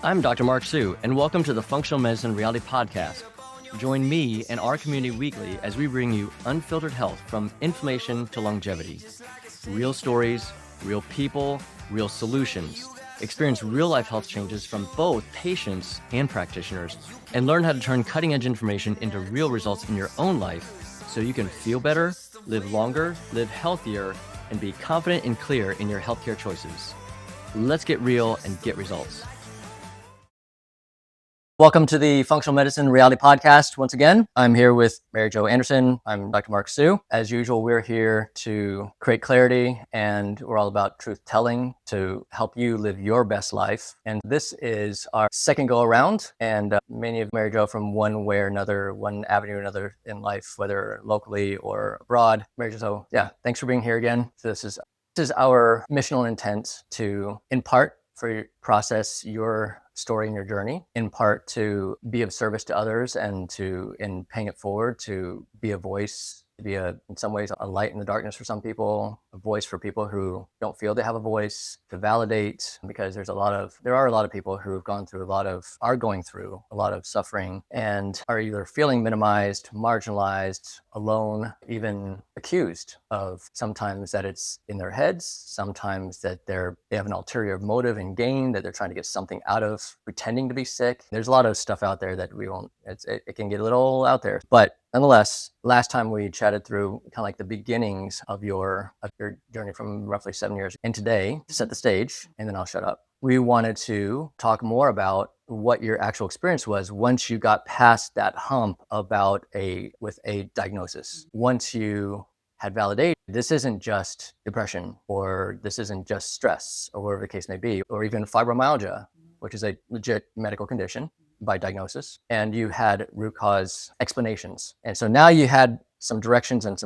I'm Dr. Mark Sue, and welcome to the Functional Medicine Reality Podcast. Join me and our community weekly as we bring you unfiltered health from inflammation to longevity. Real stories, real people, real solutions. Experience real-life health changes from both patients and practitioners, and learn how to turn cutting-edge information into real results in your own life so you can feel better, live longer, live healthier, and be confident and clear in your healthcare choices. Let's get real and get results. Welcome to the Functional Medicine Reality Podcast. Once again, I'm here with Mary Jo Anderson. I'm Dr. Mark Sue. As usual, we're here to create clarity, and we're all about truth telling to help you live your best life. And this is our second go around, and many of Mary Jo from one way or another, one avenue or another in life, whether locally or abroad. Mary Jo, so yeah, thanks for being here again. This is our missional intent to, in part, process your story and your journey, in part to be of service to others, and to, in paying it forward, to be a voice, to be in some ways a light in the darkness for some people, a voice for people who don't feel they have a voice, to validate, because there are a lot of people who have are going through a lot of suffering and are either feeling minimized, marginalized, alone, even accused of sometimes that it's in their heads, sometimes that they have an ulterior motive and gain, that they're trying to get something out of pretending to be sick. There's a lot of stuff out there that it can get a little out there. But nonetheless, last time we chatted through kind of like the beginnings of your journey from roughly 7 years, and today, to set the stage, and then I'll shut up, we wanted to talk more about what your actual experience was once you got past that hump with a diagnosis. Once you had validation, this isn't just depression, or this isn't just stress, or whatever the case may be, or even fibromyalgia, which is a legit medical condition by diagnosis, and you had root cause explanations. And so now you had some directions and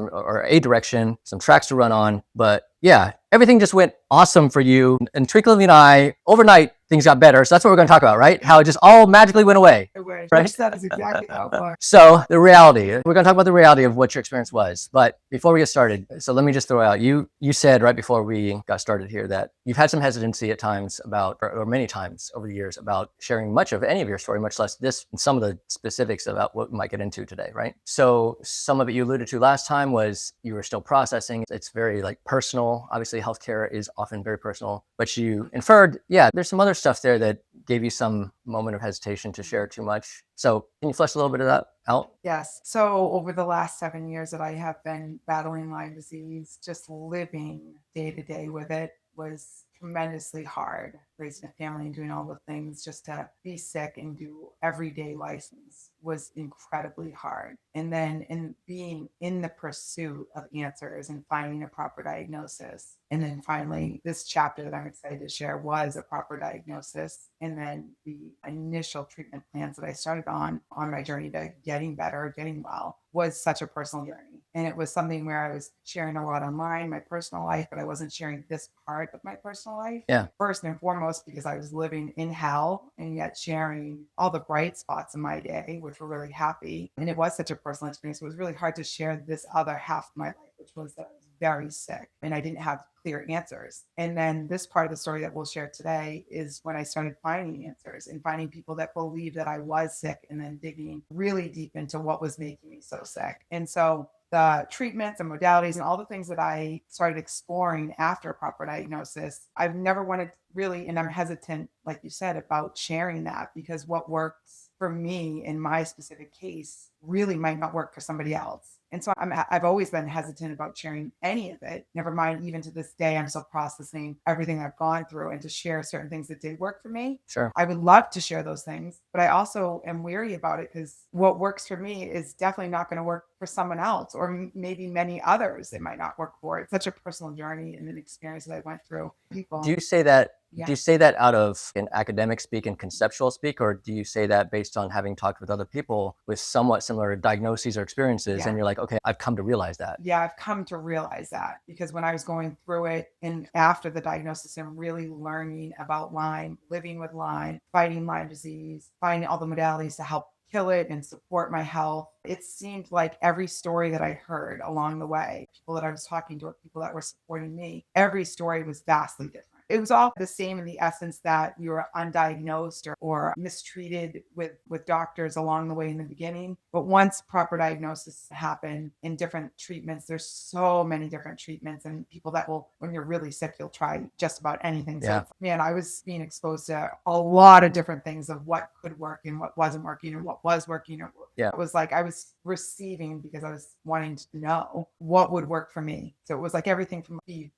a direction, some tracks to run on. But yeah, everything just went awesome for you. And twinkling in an eye, overnight, things got better. So that's what we're going to talk about, right? How it just all magically went away. Right? That is exactly how it was. So the reality, we're going to talk about the reality of what your experience was. But before we get started, so let me just throw out, you said right before we got started here that you've had some hesitancy at times or many times over the years about sharing much of any of your story, much less this and some of the specifics about what we might get into today, right? So some of it you alluded to last time was you were still processing. It's very personal. Obviously, healthcare is often very personal, but you inferred, yeah, there's some other stuff there that gave you some moment of hesitation to share too much. So can you flesh a little bit of that out? Yes. So over the last 7 years that I have been battling Lyme disease, just living day to day with it was tremendously hard. Raising a family and doing all the things just to be sick and do everyday license was incredibly hard. And then in being in the pursuit of answers and finding a proper diagnosis. And then finally, this chapter that I'm excited to share was a proper diagnosis. And then the initial treatment plans that I started on my journey to getting better, getting well, was such a personal journey. And it was something where I was sharing a lot online, my personal life, but I wasn't sharing this part of my personal life. Yeah. First and foremost, because I was living in hell and yet sharing all the bright spots in my day, which were really happy. And it was such a personal experience. It was really hard to share this other half of my life, which was that I was very sick and I didn't have clear answers. And then this part of the story that we'll share today is when I started finding answers and finding people that believed that I was sick, and then digging really deep into what was making me so sick. And so the treatments and modalities and all the things that I started exploring after a proper diagnosis, I've never wanted really, and I'm hesitant, like you said, about sharing that, because what works for me in my specific case really might not work for somebody else. And so I've always been hesitant about sharing any of it. Never mind, even to this day, I'm still processing everything I've gone through, and to share certain things that did work for me. Sure. I would love to share those things, but I also am weary about it, because what works for me is definitely not going to work for someone else, or maybe many others it might not work for. It's such a personal journey and an experience that I went through. People. Do you say that? Yeah. Do you say that out of an academic speak and conceptual speak, or do you say that based on having talked with other people with somewhat similar diagnoses or experiences, Yeah. and you're like, okay, I've come to realize that? Yeah, I've come to realize that, because when I was going through it and after the diagnosis and really learning about Lyme, living with Lyme, fighting Lyme disease, finding all the modalities to help kill it and support my health, it seemed like every story that I heard along the way, people that I was talking to, or people that were supporting me, every story was vastly different. it was all the same in the essence that you were undiagnosed or mistreated with doctors along the way in the beginning. But once proper diagnosis happened in different treatments, there's so many different treatments and people that will, when you're really sick, you'll try just about anything. So Yeah. man, I was being exposed to a lot of different things of what could work and what wasn't working and what was working. Yeah. It was like I was receiving because I was wanting to know what would work for me. So it was like everything from the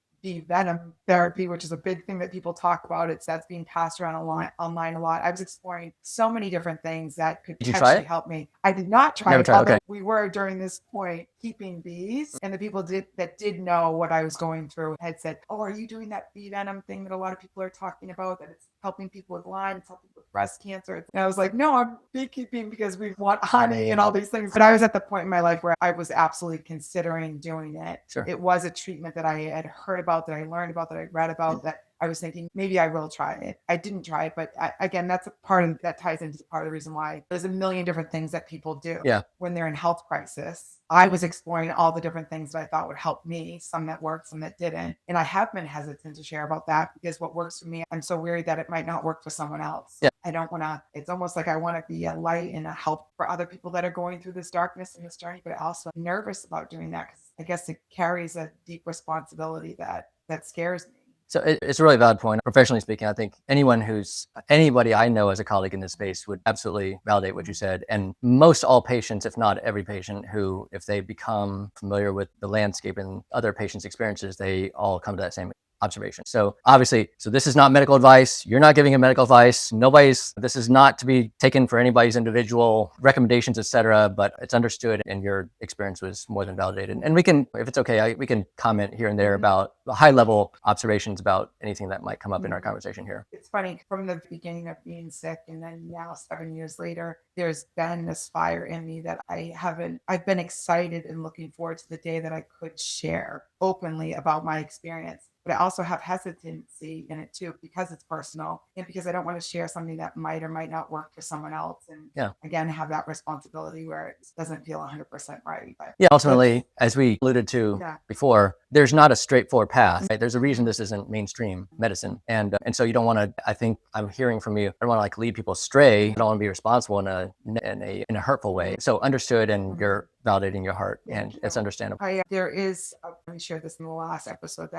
venom therapy, which is a big thing that people talk about. That's being passed around online a lot. I was exploring so many different things that could Did you try potentially it? help me. I did not try Never it, tried. although Okay. we were during this point keeping bees, and the people that did know what I was going through had said, "Oh, are you doing that bee venom thing that a lot of people are talking about? That it's helping people with Lyme, it's helping with breast cancer." And I was like, "No, I'm beekeeping because we want honey and all these things." But I was at the point in my life where I was absolutely considering doing it. Sure. It was a treatment that I had heard about, that I learned about, that I read about, that I was thinking maybe I will try it. I didn't try it, but again, that's a part of that ties into part of the reason why there's a million different things that people do when they're in health crisis. I was exploring all the different things that I thought would help me, some that worked, some that didn't. And I have been hesitant to share about that because what works for me, I'm so worried that it might not work for someone else. Yeah. I don't want to, it's almost like I want to be a light and a help for other people that are going through this darkness and this journey, but also I'm nervous about doing that because I guess it carries a deep responsibility that scares me. So it's a really valid point. Professionally speaking, I think anybody I know as a colleague in this space would absolutely validate what you said. And most all patients, if not every patient who, if they become familiar with the landscape and other patients' experiences, they all come to that same observation. So obviously, this is not medical advice. You're not giving a medical advice. This is not to be taken for anybody's individual recommendations, etc. But it's understood and your experience was more than validated. And we can, if it's okay, we can comment here and there about high level observations about anything that might come up in our conversation here. It's funny, from the beginning of being sick and then now 7 years later, there's been this fire in me that I've been excited and looking forward to the day that I could share openly about my experience. But I also have hesitancy in it too, because it's personal and because I don't want to share something that might or might not work for someone else. And again, have that responsibility where it doesn't feel 100% right. But ultimately, as we alluded to before, there's not a straightforward path. Right? There's a reason this isn't mainstream medicine. And so you don't want to, I think I'm hearing from you, I don't want to like lead people astray. I don't want to be responsible in a hurtful way. So understood, and you're validating your heart, and it's understandable. There is, we shared this in the last episode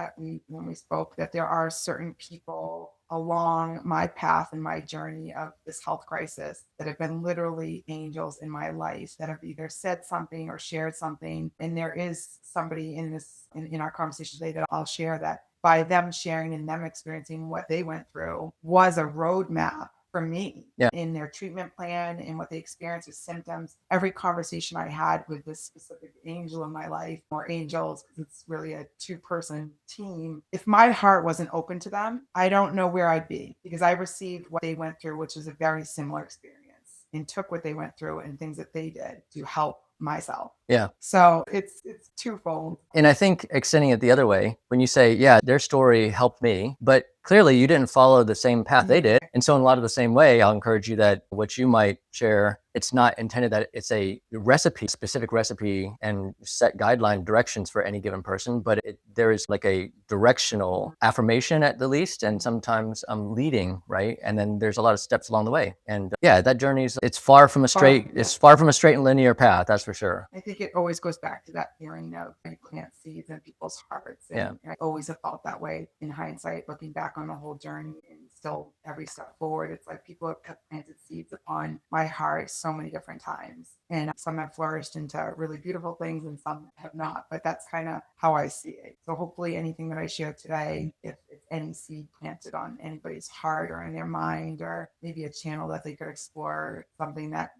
when we spoke, that there are certain people along my path and my journey of this health crisis that have been literally angels in my life, that have either said something or shared something. And there is somebody in our conversation today that I'll share, that by them sharing and them experiencing what they went through was a roadmap for me in their treatment plan and what they experienced with symptoms. Every conversation I had with this specific angel in my life, or angels, because it's really a 2-person team, if my heart wasn't open to them, I don't know where I'd be, because I received what they went through, which is a very similar experience, and took what they went through and things that they did to help myself. Yeah. So it's twofold. And I think extending it the other way, when you say, their story helped me, but clearly you didn't follow the same path they did. And so in a lot of the same way, I'll encourage you that what you might share, it's not intended that it's a specific recipe and set guideline directions for any given person, but there is like a directional affirmation at the least, and sometimes leading, right? And then there's a lot of steps along the way. And that journey it's far from a straight and linear path, that's for sure. I think it always goes back to that feeling of you plant seeds in people's hearts. And I always have felt that way in hindsight, looking back on the whole journey, and still every step forward. It's like people have planted seeds upon my heart so many different times. And some have flourished into really beautiful things and some have not. But that's kind of how I see it. So hopefully anything that I share today, if any seed planted on anybody's heart or in their mind, or maybe a channel that they could explore, something that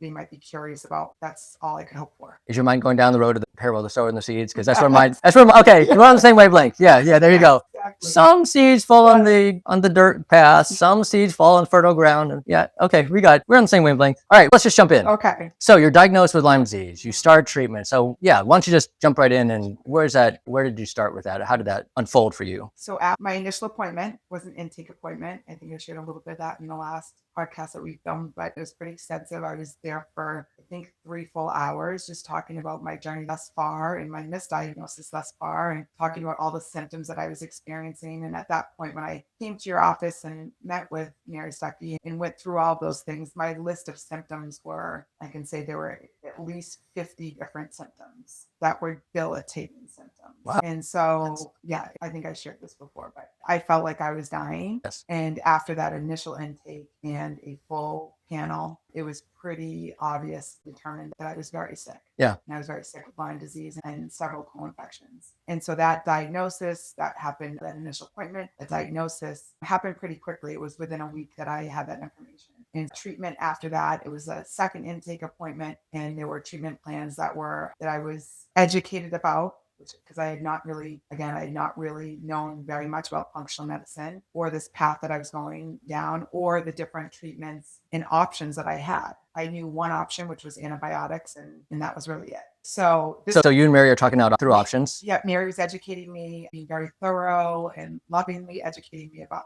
they might be curious about, that's all I could hope for. Is your mind going down the road of the parable of the sower and the seeds? Because okay, we're on the same wavelength. Yeah, there you go. Exactly. Some seeds fall on the dirt path, some seeds fall on fertile ground. And we're on the same wavelength. All right, let's just jump in. Okay. So you're diagnosed with Lyme disease. You start treatment. So why don't you just jump right in, and where did you start with that? How did that unfold for you? So my initial appointment was an intake appointment. I think I shared a little bit of that in the last podcast that we filmed, but it was pretty extensive. I was there for, I think 3 full hours just talking about my journey thus far and my misdiagnosis thus far, and talking about all the symptoms that I was experiencing. And at that point, when I came to your office and met with Mary Stuckey and went through all those things, my list of symptoms were, I can say there were at least 50 different symptoms that were debilitating symptoms. Wow. And so, yeah, I think I shared this before, but I felt like I was dying. Yes. And after that initial intake and a full panel, it was pretty obvious, determined that I was very sick. Yeah. And I was very sick with Lyme disease and several co-infections. And so that diagnosis that happened, that initial appointment, the diagnosis happened pretty quickly. It was within a week that I had that information. And treatment after that, it was a second intake appointment, and there were treatment plans that I was educated about, because I had not really known very much about functional medicine or this path that I was going down or the different treatments and options that I had. I knew one option, which was antibiotics, and that was really it. So you and Mary are talking out through options. Yeah, Mary was educating me, being very thorough and lovingly educating me about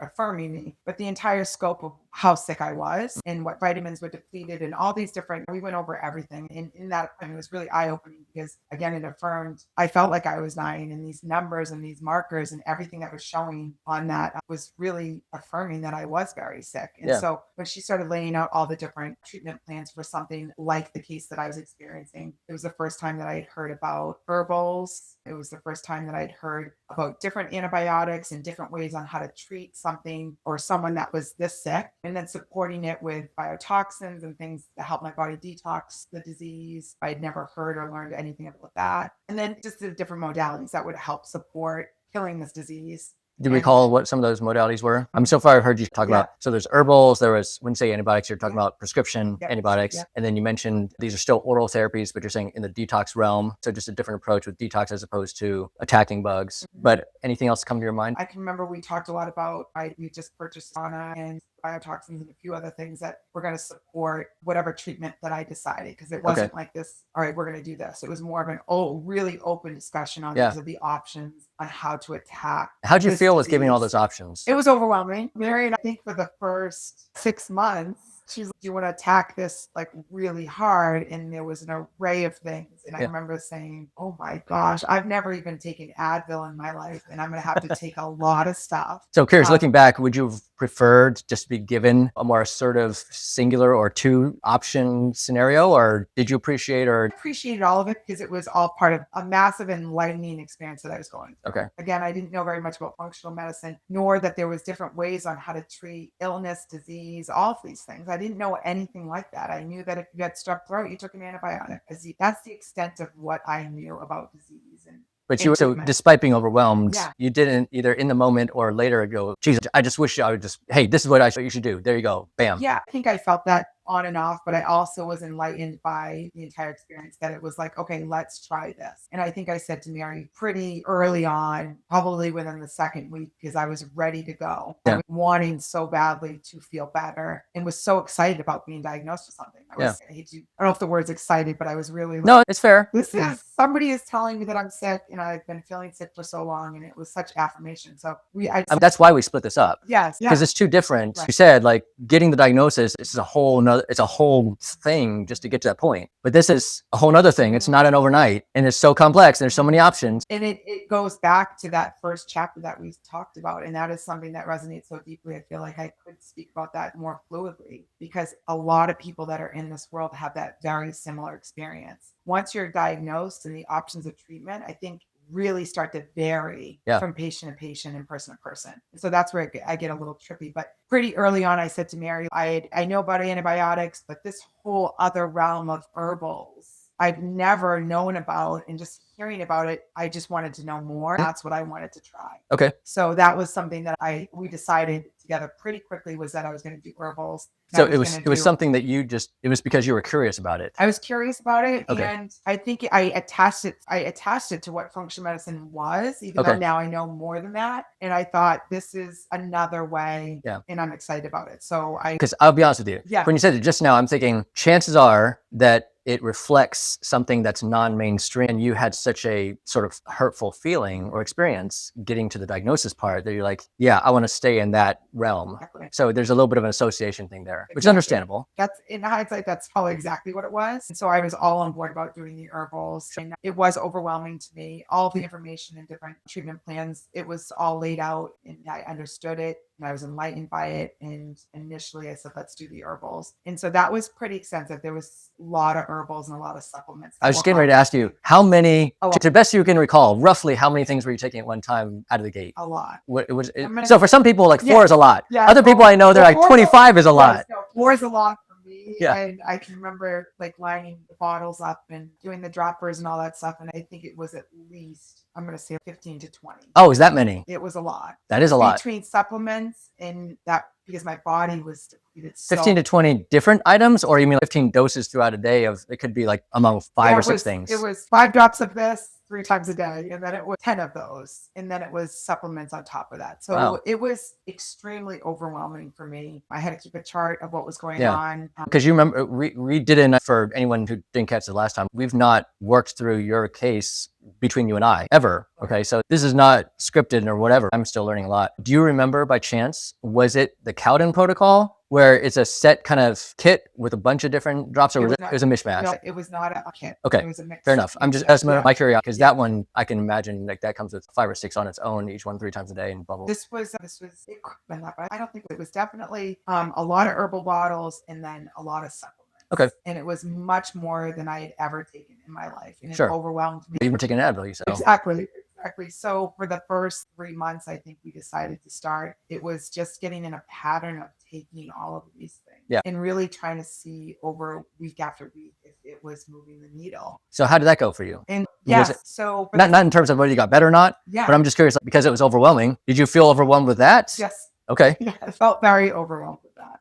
affirming me, but the entire scope of how sick I was and what vitamins were depleted and all these different, we went over everything. And in that appointment, it was really eye-opening because, again, it affirmed, I felt like I was dying, and these numbers and these markers and everything that was showing on that was really affirming that I was very sick. And so when she started laying out all the different treatment plans for something like the case that I was experiencing, it was the first time that I had heard about herbals. It was the first time that I'd heard about different antibiotics and different ways on how to treat something or someone that was this sick, and then supporting it with biotoxins and things that help my body detox the disease. I'd never heard or learned anything about that. And then just the different modalities that would help support killing this disease. Do you recall what some of those modalities were? So far I've heard you talk about, so there's herbals, there was, when you say antibiotics, you're talking about prescription antibiotics. And then you mentioned these are still oral therapies, but you're saying in the detox realm. So just a different approach with detox as opposed to attacking bugs. But anything else come to your mind? I can remember we talked a lot about, we just purchased sauna and biotoxins and a few other things that were going to support whatever treatment that I decided, because it wasn't like this, all right, we're going to do this. It was more of an really open discussion on these are the options on how to attack. How'd you feel with giving all those options? It was overwhelming. Mary, and I think for the first 6 months, she's like, you want to attack this like really hard. And there was an array of things. And I remember saying, oh my gosh, I've never even taken Advil in my life, and I'm going to have to take a lot of stuff. So curious, looking back, would you have preferred just to be given a more assertive singular or 2 option scenario, or did you appreciate I appreciated all of it because it was all part of a massive enlightening experience that I was going through. Okay. Again, I didn't know very much about functional medicine, nor that there was different ways on how to treat illness, disease, all of these things. I didn't know anything like that. I knew that if you had strep throat, you took an antibiotic. That's the extent of what I knew about disease. But you, so despite being overwhelmed, you didn't either in the moment or later go, geez, I just wish I would hey, this is what you should do. There you go. Bam. Yeah, I think I felt that on and off, but I also was enlightened by the entire experience that it was like, okay, let's try this. And I think I said to Mary pretty early on, probably within the second week, because I was ready to go. I was wanting so badly to feel better and was so excited about being diagnosed with something. I don't know if the word's excited, but I was really like, no, it's fair. Somebody is telling me that I'm sick, and I've been feeling sick for so long, and it was such affirmation. So that's why we split this up. Yes. Because it's too different. Right. You said like getting the diagnosis is it's a whole thing just to get to that point. But this is a whole nother thing. It's not an overnight, and it's so complex, and there's so many options. And it goes back to that first chapter that we talked about. And that is something that resonates so deeply. I feel like I could speak about that more fluidly, because a lot of people that are in this world have that very similar experience. Once you're diagnosed, and the options of treatment, I think, really start to vary from patient to patient and person to person. So that's where I get a little trippy. But pretty early on, I said to Mary, I know about antibiotics, but this whole other realm of herbals I've never known about, and just hearing about it, I just wanted to know more. That's what I wanted to try. Okay. So that was something that we decided together pretty quickly, was that I was going to do herbals. So it was something that it was because you were curious about it. I was curious about it. Okay. And I think I attached it to what functional medicine was, even though now I know more than that. And I thought, this is another way, and I'm excited about it. So because I'll be honest with you. Yeah. When you said it just now, I'm thinking chances are that it reflects something that's non-mainstream, and you had such a sort of hurtful feeling or experience getting to the diagnosis part that you're like, yeah, I want to stay in that realm. Exactly. So there's a little bit of an association thing there, which is Exactly. understandable. That's in hindsight, that's probably exactly what it was. And so I was all on board about doing the herbals, and it was overwhelming to me. All the information and different treatment plans, it was all laid out, and I understood it, and I was enlightened by it. And initially I said, let's do the herbals. And so that was pretty extensive. There was a lot of herbals and a lot of supplements. I was just getting ready to ask you, how many, Oh, to the best you can recall, roughly how many things were you taking at one time out of the gate? a lot. So for some people, like 4 is a lot. Yeah, Other people I know, they're like 25 is a lot. Yes, no, 4 is a lot for me. Yeah. And I can remember like lining the bottles up and doing the droppers and all that stuff. And I think it was at least, I'm going to say 15 to 20. Oh, is that many? It was a lot. That is a lot. Between supplements and that, because my body was depleted. 15 to 20 different items, or you mean like 15 doses throughout a day of, it could be like among 5 or 6 things. It was 5 drops of this 3 times a day, and then it was 10 of those, and then it was supplements on top of that. So Wow. It was extremely overwhelming for me. I had to keep a chart of what was going on. Because you remember, we didn't, for anyone who didn't catch it last time, we've not worked through your case between you and I ever. Okay, so this is not scripted or whatever. I'm still learning a lot. Do you remember by chance, was it the Cowden protocol, where it's a set kind of kit with a bunch of different drops, or it was a mishmash? No, it was not a kit. Okay, it was a mix. Fair enough. I'm just asking my curiosity, because that one I can imagine like that comes with 5 or 6 on its own, each one 3 times a day, and bubble. This was it could have been that, but I don't think it was definitely a lot of herbal bottles and then a lot of supplements. Okay. And it was much more than I had ever taken in my life, and it overwhelmed me. You were taking an Advil, you said. Exactly. So for the first 3 months, I think we decided to start. It was just getting in a pattern of taking all of these things and really trying to see over week after week if it was moving the needle. So how did that go for you? And so not in terms of whether you got better or not, but I'm just curious, because it was overwhelming. Did you feel overwhelmed with that? Yes. Okay. Yeah, I felt very overwhelmed with that.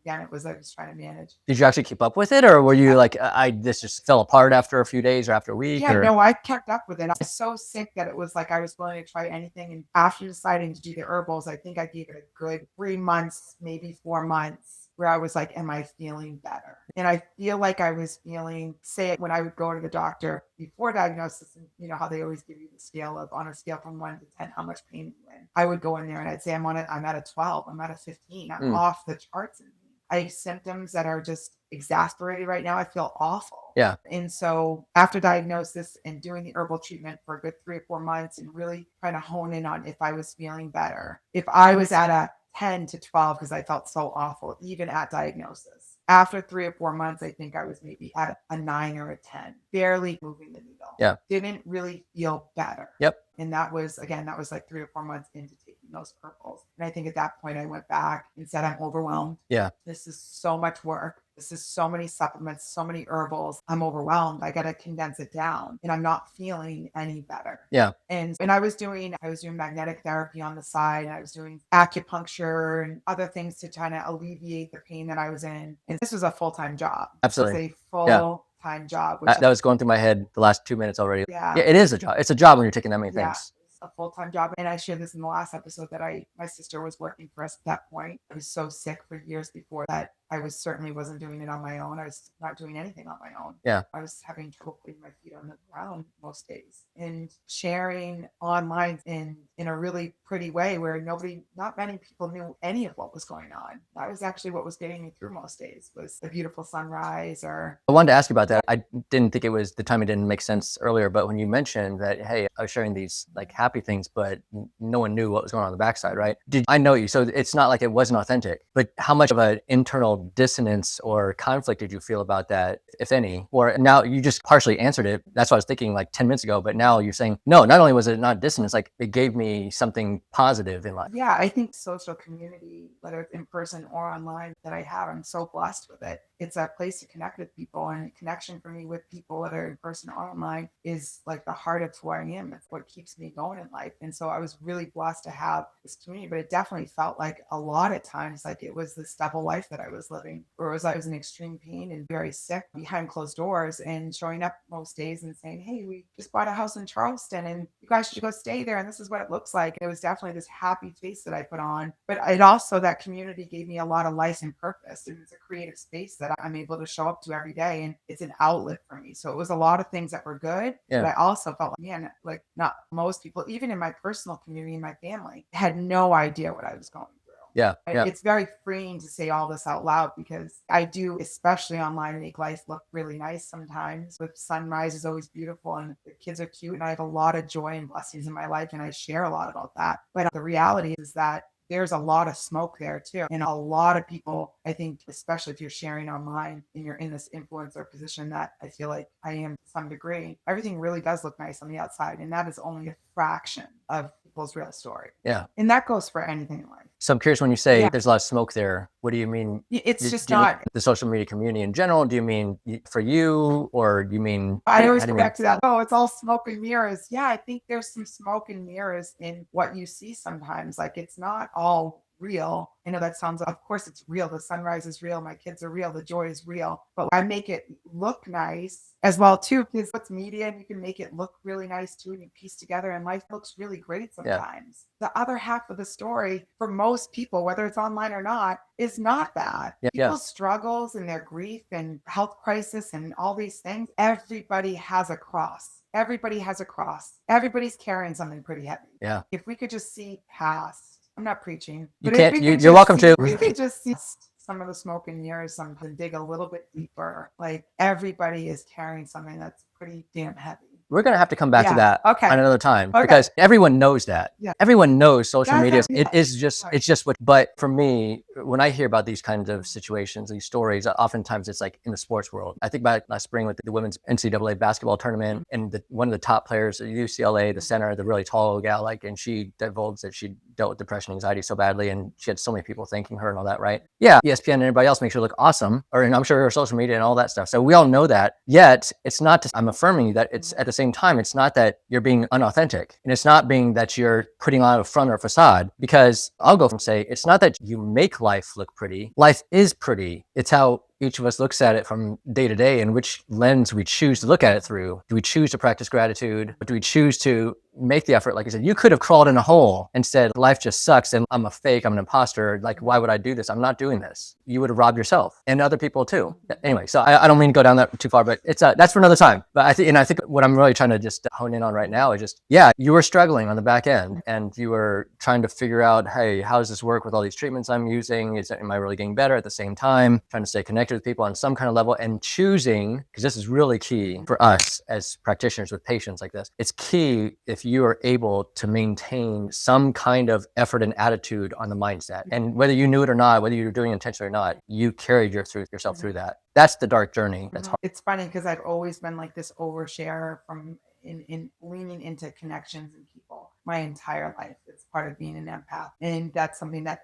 Again, I was trying to manage. Did you actually keep up with it, or were you like, this just fell apart after a few days or after a week? No, I kept up with it. I was so sick that it was like I was willing to try anything. And after deciding to do the herbals, I think I gave it a good 3 months, maybe 4 months, where I was like, am I feeling better? And I feel like I was feeling, say, when I would go to the doctor before diagnosis, and you know how they always give you the scale of, on a scale from 1 to 10, how much pain you're in. I would go in there and I'd say, I'm at a 12, I'm at a 15, I'm off the charts. And I have symptoms that are just exasperated right now. I feel awful. Yeah. And so after diagnosis and doing the herbal treatment for a good 3 or 4 months and really trying to hone in on if I was feeling better, if I was at a 10 to 12, because I felt so awful, even at diagnosis. After 3 or 4 months, I think I was maybe at a 9 or a 10, barely moving the needle. Yeah. Didn't really feel better. Yep. And that was like 3 or 4 months into taking those herbals. And I think at that point I went back and said, I'm overwhelmed. Yeah. This is so much work. This is so many supplements, so many herbals. I'm overwhelmed. I got to condense it down, and I'm not feeling any better. Yeah. And I was doing magnetic therapy on the side. I was doing acupuncture and other things to try to alleviate the pain that I was in. And this was a full-time job. Absolutely. It was a full-time job. That was going through my head the last 2 minutes already. Yeah. It is a job. It's a job when you're taking that many things. A full-time job. And I shared this in the last episode that my sister was working for us at that point. I was so sick for years before that. I certainly wasn't doing it on my own. I was not doing anything on my own. Yeah. I was having trouble putting my feet on the ground most days, and sharing online in a really pretty way where not many people knew any of what was going on. That was actually what was getting me through most days, was the beautiful sunrise. Or I wanted to ask you about that. I didn't think it was, the timing didn't make sense earlier, but when you mentioned that, hey, I was sharing these like happy things, but no one knew what was going on the backside, right? I know you, so it's not like it wasn't authentic, but how much of an internal dissonance or conflict did you feel about that, if any? Or now you just partially answered it. That's what I was thinking like 10 minutes ago, but now you're saying, no, not only was it not dissonance, like it gave me something positive in life. Yeah, I think social community, whether it's in person or online, that I have, I'm so blessed with it. It's a place to connect with people, and connection for me with people, whether in person or online, is like the heart of who I am. It's what keeps me going in life. And so I was really blessed to have this community, but it definitely felt like a lot of times like it was this double life that I was living, where I was in extreme pain and very sick behind closed doors, and showing up most days and saying, hey, we just bought a house in Charleston and you guys should go stay there. And this is what it looks like. It was definitely this happy face that I put on. But it also, that community gave me a lot of life and purpose. And it's a creative space that I'm able to show up to every day. And it's an outlet for me. So it was a lot of things that were good. Yeah. But I also felt like, man, like not most people, even in my personal community, in my family, had no idea what I was going through. Yeah. It's very freeing to say all this out loud, because I do, especially online, make life look really nice sometimes. With sunrise is always beautiful and the kids are cute and I have a lot of joy and blessings in my life and I share a lot about that. But the reality is that there's a lot of smoke there too. And a lot of people, I think, especially if you're sharing online and you're in this influencer position that I feel like I am to some degree, everything really does look nice on the outside. And that is only a fraction of people's real story. Yeah. And that goes for anything in life. So I'm curious, when you say there's a lot of smoke there, what do you mean? It's just do you mean not the social media community in general. Do you mean for you, or do you mean? I always how do go you mean? back to that. Oh, it's all smoke and mirrors. Yeah, I think there's some smoke and mirrors in what you see sometimes. Like, it's not all real. I know that sounds, of course it's real. The sunrise is real. My kids are real. The joy is real. But I make it look nice as well too, because what's media, and you can make it look really nice too, and you piece together, and life looks really great sometimes. The other half of the story for most people, whether it's online or not, is not that. People's struggles and their grief and health crisis and all these things, everybody has a cross. Everybody has a cross. Everybody's carrying something pretty heavy. Yeah. If we could just see past, I'm not preaching, You but can't. if we could You're welcome to. we could just see some of the smoke and mirrors, something, dig a little bit deeper. Like, everybody is carrying something that's pretty damn heavy. We're going to have to come back to that on another time, because everyone knows that. Everyone knows social media. It's just what, but for me, when I hear about these kinds of situations, these stories, oftentimes it's like in the sports world. I think about last spring with the women's NCAA basketball tournament, and one of the top players at UCLA, the center, the really tall gal, and she divulged that she dealt with depression and anxiety so badly, and she had so many people thanking her and all that, right? Yeah, ESPN and everybody else makes her look awesome, and I'm sure her social media and all that stuff. So we all know that. Yet it's not. I'm affirming that it's at the same time, it's not that you're being unauthentic, and it's not being that you're putting on a front or a facade. Because I'll go and say, it's not that you make life look pretty. Life is pretty. It's how each of us looks at it from day to day, and which lens we choose to look at it through. Do we choose to practice gratitude? Or do we choose to make the effort? Like I said, you could have crawled in a hole and said, life just sucks and I'm a fake, I'm an imposter. Like, why would I do this? I'm not doing this. You would have robbed yourself and other people too. Anyway, so I don't mean to go down that too far, but it's that's for another time. But I think what I'm really trying to just hone in on right now is just, you were struggling on the back end, and you were trying to figure out, hey, how does this work with all these treatments I'm using? Am I really getting better at the same time? Trying to stay connected with people on some kind of level, and choosing, because this is really key for us as practitioners with patients like this. It's key if you are able to maintain some kind of effort and attitude on the mindset. And whether you knew it or not, whether you were doing it intentionally or not, you carried yourself through that. That's the dark journey. That's hard. It's funny because I've always been like this oversharer from in leaning into connections and people my entire life. It's part of being an empath. And that's something that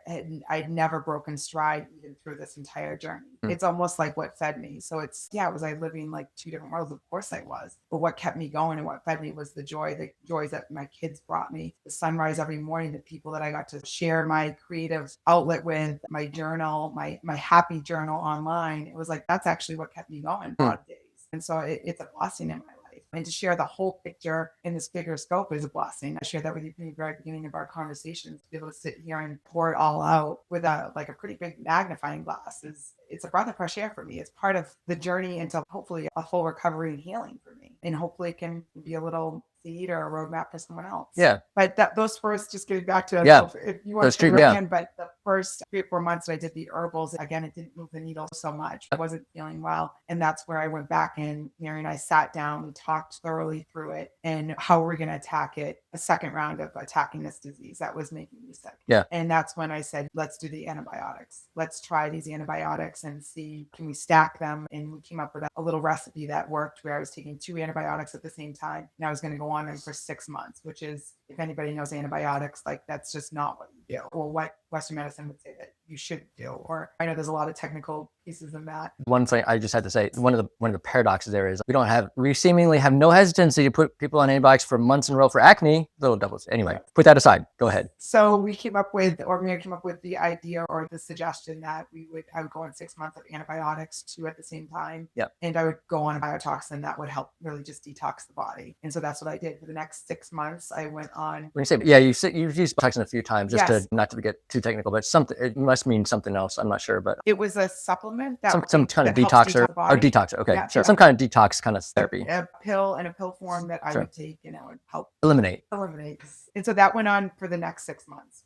I'd never broken stride even through this entire journey. It's almost like what fed me. So was I living like two different worlds? Of course I was. But what kept me going and what fed me was the joys that my kids brought me, the sunrise every morning, the people that I got to share my creative outlet with, my journal, my happy journal online. It was like, that's actually what kept me going a lot of days. And so it's a blessing in my life. And to share the whole picture in this bigger scope is a blessing. I shared that with you from the very beginning of our conversations. To be able to sit here and pour it all out with a pretty big magnifying glass it's a breath of fresh air for me. It's part of the journey into hopefully a full recovery and healing for me. And hopefully it can be a little seed or a roadmap for someone else. Yeah. But those first, just getting back to if you want to again, but the first 3 or 4 months that I did the herbals, again, it didn't move the needle so much. I wasn't feeling well. And that's where I went back in. Mary and I sat down, we talked thoroughly through it and how we're going to attack it. A second round of attacking this disease that was making me sick. Yeah. And that's when I said, let's do the antibiotics. Let's try these antibiotics and see, can we stack them? And we came up with a little recipe that worked where I was taking 2 antibiotics at the same time. And I was going to go on them for 6 months, which is, if anybody knows antibiotics, like that's just not what you do, or what Western medicine would say that you should do. Or I know there's a lot of technical pieces in that. One thing I just had to say, one of the paradoxes there is we seemingly have no hesitancy to put people on antibiotics for months in a row for acne, little doubles. Anyway, put that aside. Go ahead. So we came up with the idea or the suggestion that I would go on 6 months of antibiotics too at the same time. Yep. And I would go on a biotoxin that would help really just detox the body. And so that's what I did for the next 6 months. I went on. When you say, you've used biotoxin a few times, just to not to get too technical, but it must mean something else. I'm not sure, but it was a supplement that some kind of detoxer or detoxer. Okay, sure. Some kind of detox kind of therapy. A pill and a pill form that I would take, and it would help eliminate. And so that went on for the next 6 months,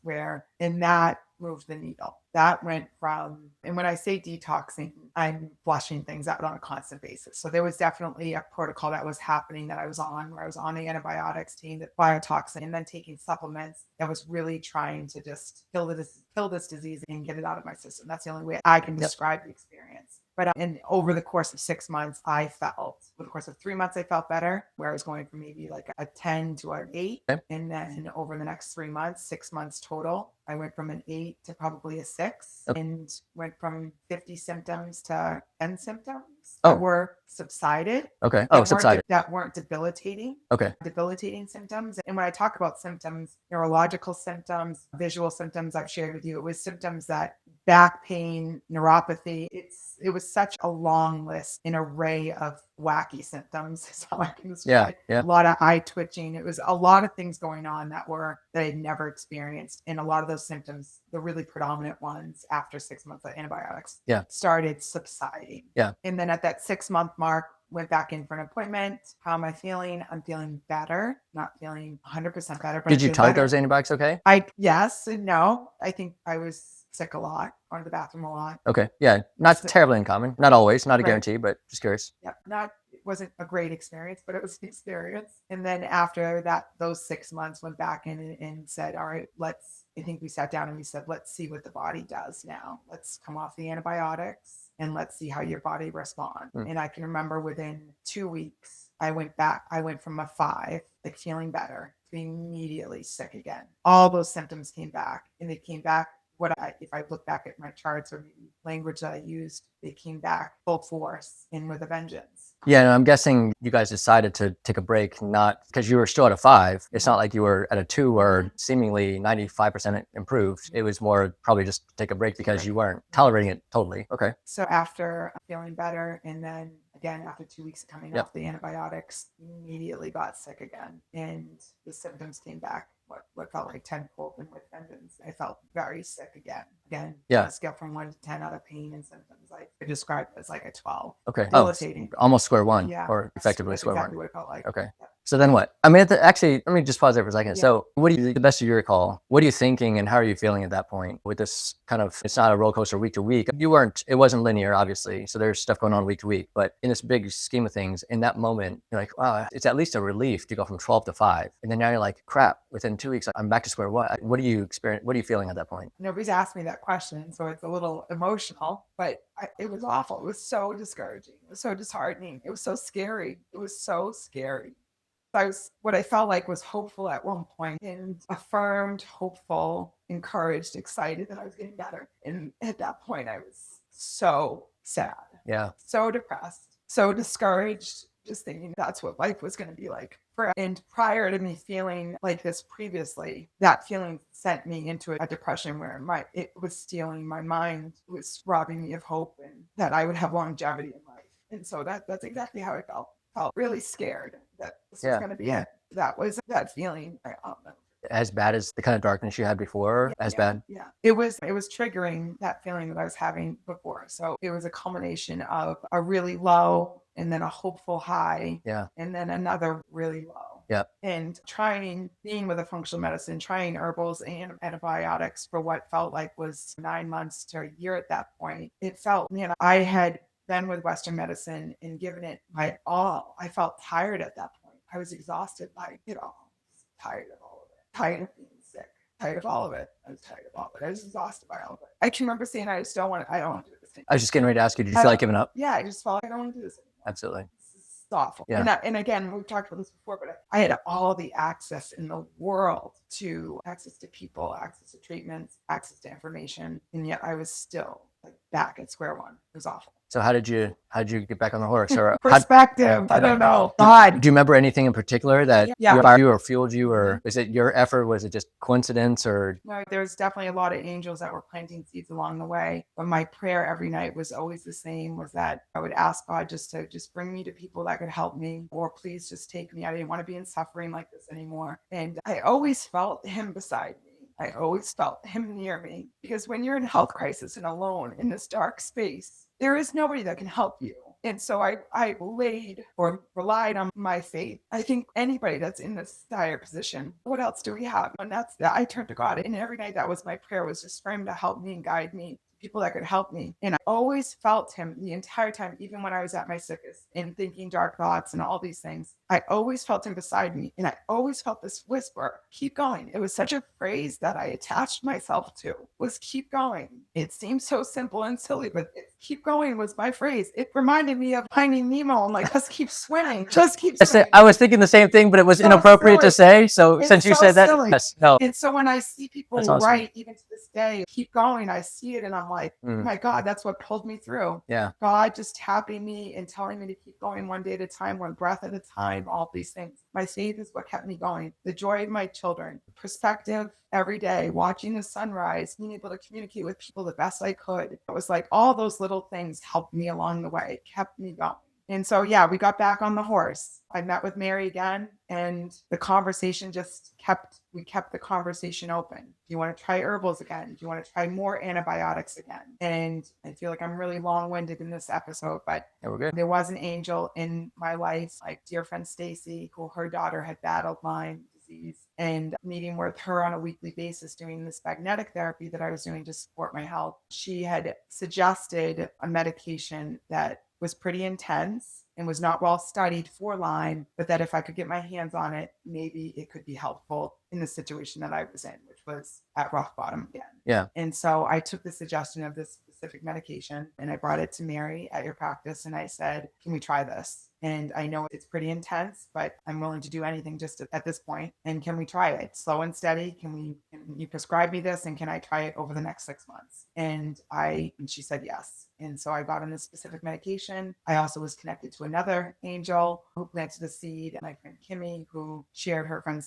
and that moved the needle. That went from, and when I say detoxing, I'm flushing things out on a constant basis. So there was definitely a protocol that was happening that I was on, where I was on the antibiotics, taking the biotoxin, and then taking supplements that was really trying to just kill this disease and get it out of my system. That's the only way I can describe the experience. But and over the course of 6 months, over the course of 3 months, I felt better, where I was going from maybe like a 10 to an 8. Okay. And then over the next 3 months, 6 months total, I went from an 8 to probably a 6, and went from 50 symptoms to 10 symptoms that were subsided. Okay. Subsided. That weren't debilitating. Okay. Debilitating symptoms. And when I talk about symptoms, neurological symptoms, visual symptoms, I've shared with you, it was symptoms that back pain, neuropathy. It was such a long list, an array of wacky symptoms is how I can describe it. A lot of eye twitching. It was a lot of things going on that I'd never experienced. And a lot of those symptoms, the really predominant ones after 6 months of antibiotics, started subsiding. Yeah. And then at that 6 month mark, went back in for an appointment. How am I feeling? I'm feeling better, not feeling 100% better. But did you tell those antibiotics okay? Yes and no. I think I was sick a lot, going to the bathroom a lot. Okay. Yeah. Not terribly uncommon. Not always, not a guarantee, but just curious. Yeah. It wasn't a great experience, but it was an experience. And then after that, those 6 months, went back in and said, all right, I think we sat down and we said, let's see what the body does now. Let's come off the antibiotics and let's see how your body responds. And I can remember within 2 weeks, I went from a 5, like feeling better, to immediately sick again. All those symptoms came back, and they came back. If I look back at my charts or maybe language that I used, they came back full force and with a vengeance. Yeah, and I'm guessing you guys decided to take a break, not because you were still at a 5. It's not like you were at a 2 or seemingly 95% improved. It was more probably just take a break because you weren't tolerating it totally. Okay. So after feeling better, and then again, after 2 weeks of coming off the antibiotics, immediately got sick again. And the symptoms came back, what felt like tenfold, and with vengeance. I felt very sick again. On a scale from 1 to 10 out of pain and symptoms, I could describe it as like a 12. Okay. Debilitating. Almost square one, or effectively square exactly one. What it felt like. Okay. Yeah. So then what? I mean, actually, let me just pause there for a second. Yeah. So the best of your recall, what are you thinking and how are you feeling at that point with this kind of, it's not a roller coaster week to week. It wasn't linear, obviously. So there's stuff going on week to week, but in this big scheme of things, in that moment, you're like, wow, it's at least a relief to go from 12 to 5. And then now you're like, crap, within 2 weeks, I'm back to square one. What do you experience? What are you feeling at that point? Nobody's asked me that question, so it's a little emotional, but it was awful. It was so discouraging. It was so disheartening. It was so scary. What I felt like was hopeful at one point, and affirmed, hopeful, encouraged, excited that I was getting better. And at that point, I was so sad. Yeah. So depressed, so discouraged, just thinking that's what life was going to be like. And prior to me feeling like this previously, that feeling sent me into a depression where it was stealing my mind, it was robbing me of hope, and that I would have longevity in life. And so that's exactly how I felt. Felt really scared that this was going to be it. That was that feeling. As bad as the kind of darkness you had before, bad? Yeah. It was triggering that feeling that I was having before. So it was a culmination of a really low and then a hopeful high. Yeah. And then another really low. Yeah. And being with a functional medicine, trying herbals and antibiotics for what felt like was 9 months to a year at that point. It felt, I had been with Western medicine and given it my all. I felt tired at that point. I was exhausted by it all. Tired of all of it. Tired of being sick. Tired of all of it. I was tired of all of it. I was exhausted by all of it. I can remember saying I don't want to do this anymore. I was just getting ready to ask you, did you feel like giving up? Yeah, I just felt like I don't want to do this anymore. Absolutely. awful. Yeah. And again, we've talked about this before, but I had all the access in the world to access to people, access to treatments, access to information. And yet I was still like back at square one. It was awful. So how did you get back on the horse? Or Perspective. I don't know. God. Do you remember anything in particular that Yeah. inspired you or fueled you, or is it your effort? Was it just coincidence, or? No, there's definitely a lot of angels that were planting seeds along the way. But my prayer every night was always the same, was that I would ask God to bring me to people that could help me, or please just take me. I didn't want to be in suffering like this anymore. And I always felt him beside me. I always felt him near me, because when you're in health crisis and alone in this dark space, there is nobody that can help you. And so I relied on my faith. I think anybody that's in this dire position, what else do we have? And that's that. I turned to God, and every night that was my prayer, was just for him to help me and guide me, people that could help me. And I always felt him the entire time, even when I was at my sickest and thinking dark thoughts and all these things. I always felt him beside me, and I always felt this whisper, keep going. It was such a phrase that I attached myself to, was keep going. It seems so simple and silly, but keep going was my phrase. It reminded me of Finding Nemo, and like, just keep swimming, just keep swimming. I was thinking the same thing, but it was So inappropriate to say. So It's since you so said that, silly. yes, no. And so when I see people That's awesome. write, even to this day, keep going, I see it and I'm like, oh my God, that's what pulled me through. Yeah. God just tapping me and telling me to keep going one day at a time, one breath at a time, all these things. My faith is what kept me going. The joy of my children, perspective every day, watching the sunrise, being able to communicate with people the best I could. It was like all those little things helped me along the way, kept me going. And so, yeah, we got back on the horse. I met with Mary again, and the conversation we kept the conversation open. Do you want to try herbals again? Do you want to try more antibiotics again? And I feel like I'm really long-winded in this episode, but Yeah, we're good. there was an angel in my life, like dear friend Stacy, who her daughter had battled Lyme disease, and meeting with her on a weekly basis doing this magnetic therapy that I was doing to support my health. She had suggested a medication that was pretty intense and was not well studied for Lyme, but that if I could get my hands on it, maybe it could be helpful in the situation that I was in, which was at rock bottom again. Yeah. And so I took the suggestion of this specific medication and I brought it to Mary at your practice and I said, can we try this? And I know it's pretty intense, but I'm willing to do anything just at this point. And can we try it slow and steady? Can you prescribe me this? And can I try it over the next 6 months? And she said yes. And so I got on this specific medication. I also was connected to another angel who planted the seed, my friend Kimmy, who shared her friend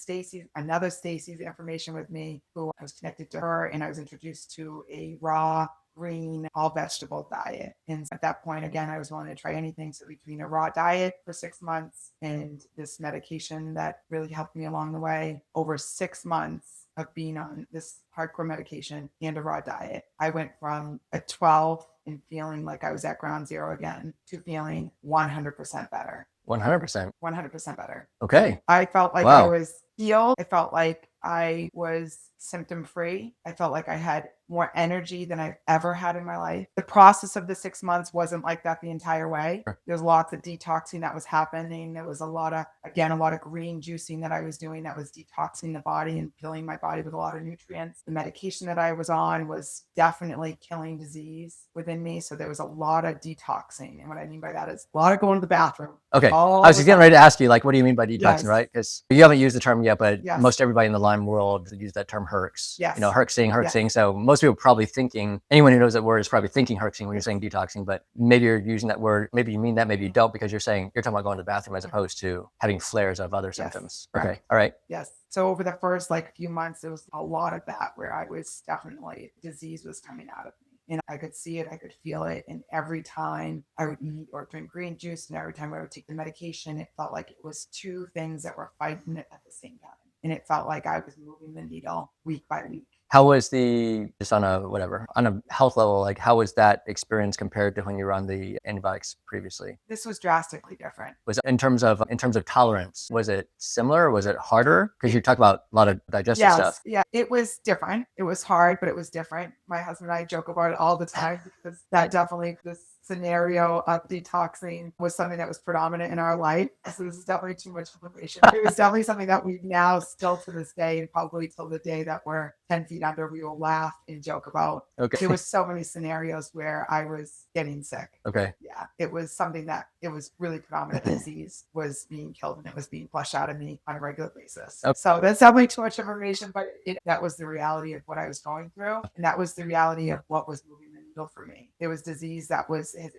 another Stacy's information with me, who I was connected to her, and I was introduced to a raw green, all vegetable diet. And at that point, again, I was willing to try anything. So between a raw diet for 6 months and this medication that really helped me along the way, over 6 months of being on this hardcore medication and a raw diet, I went from a 12 and feeling like I was at ground zero again to feeling 100% better. 100%. 100% better. Okay. I felt like Wow. I was healed. I felt like I was symptom free. I felt like I had more energy than I've ever had in my life. The process of the 6 months wasn't like that the entire way. There's lots of detoxing that was happening. There was a lot of green juicing that I was doing that was detoxing the body and filling my body with a lot of nutrients. The medication that I was on was definitely killing disease within me. So there was a lot of detoxing. And what I mean by that is a lot of going to the bathroom. Okay. I was just getting ready to ask you, like, what do you mean by detoxing, Yes. right? Because you haven't used the term yet, but Yes. most everybody in the Lyme world use that term herx. Yes. You know, herxing. Yes. So most people are probably thinking, anyone who knows that word is probably thinking herxing when you're saying detoxing, but maybe you're using that word, maybe you mean that, maybe you don't, because you're talking about going to the bathroom as opposed to having flares of other symptoms. Correct. Okay. All right. Yes. So over the first few months, there was a lot of that where I was definitely, disease was coming out of me. And I could see it, I could feel it. And every time I would eat or drink green juice, and every time I would take the medication, it felt like it was two things that were fighting it at the same time. And it felt like I was moving the needle week by week. How was just on a health level, like how was that experience compared to when you were on the antibiotics previously? This was drastically different. Was in terms of tolerance, was it similar? Was it harder? Because you talk about a lot of digestive stuff. Yeah, it was different. It was hard, but it was different. My husband and I joke about it all the time because that definitely, this scenario of detoxing was something that was predominant in our life. So this is definitely too much information. It was definitely something that we now still to this day, and probably till the day that we're 10 feet under, we will laugh and joke about. Okay. There was so many scenarios where I was getting sick. Okay. Yeah, it was something that it was really predominant disease was being killed, and it was being flushed out of me on a regular basis. Okay. So that's definitely too much information, but that was the reality of what I was going through. And that was the reality of what was moving the needle for me. It was disease that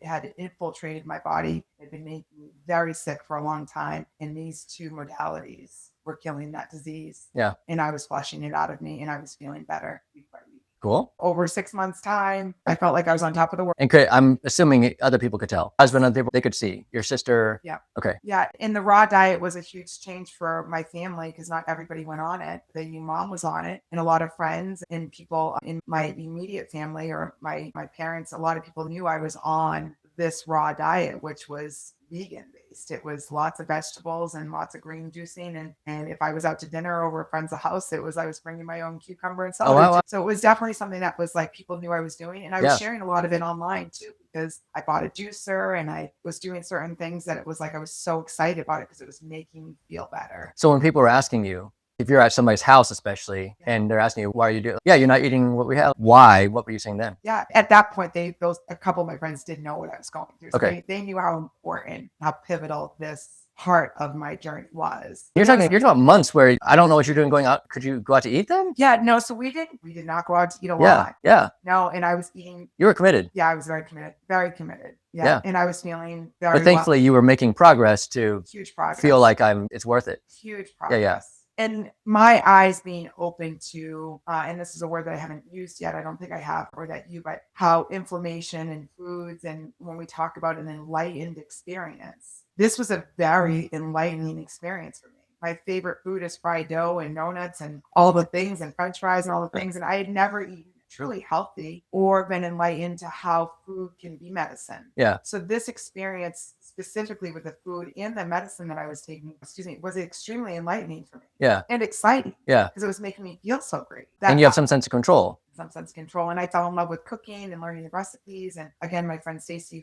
had infiltrated my body. It had been making me very sick for a long time. And these two modalities were killing that disease. Yeah. And I was flushing it out of me, and I was feeling better week by week. Cool. Over 6 months' time, I felt like I was on top of the world. And I'm assuming other people could tell. Husband, other people, they could see. Your sister. Yeah. Okay. Yeah. And the raw diet was a huge change for my family because not everybody went on it. The mom was on it, and a lot of friends and people in my immediate family or my parents, a lot of people knew I was on this raw diet, which was vegan based. It was lots of vegetables and lots of green juicing. And if I was out to dinner over a friend's house, I was bringing my own cucumber and celery. Oh, wow. So it was definitely something that was like people knew I was doing. And I was sharing a lot of it online too, because I bought a juicer and I was doing certain things that it was like I was so excited about it because it was making me feel better. So when people were asking you, if you're at somebody's house, especially, and they're asking you, why are you doing? Yeah, you're not eating what we have. Why? What were you saying then? Yeah, at that point, a couple of my friends didn't know what I was going through. So Okay. they knew how important, how pivotal this part of my journey was. You're talking about months where I don't know what you're doing going out. Could you go out to eat then? Yeah, no. So we did not go out to eat a Yeah. lot. Yeah. No, and I was eating. You were committed. Yeah, I was very committed. Very committed. Yeah. Yeah. And I was feeling very. But thankfully, you were making progress to huge progress. Feel like it's worth it. Huge progress. Yeah. And my eyes being open to, and this is a word that I haven't used yet, I don't think I have, or that but how inflammation and foods, and when we talk about an enlightened experience, this was a very enlightening experience for me. My favorite food is fried dough and donuts and all the things and French fries and all the things. And I had never eaten truly healthy or been enlightened to how food can be medicine. Yeah. So this experience specifically with the food and the medicine that I was taking, was extremely enlightening for me. Yeah. And exciting. Yeah. Because it was making me feel so great. And you have some sense of control. And I fell in love with cooking and learning the recipes. And again, my friend Stacy,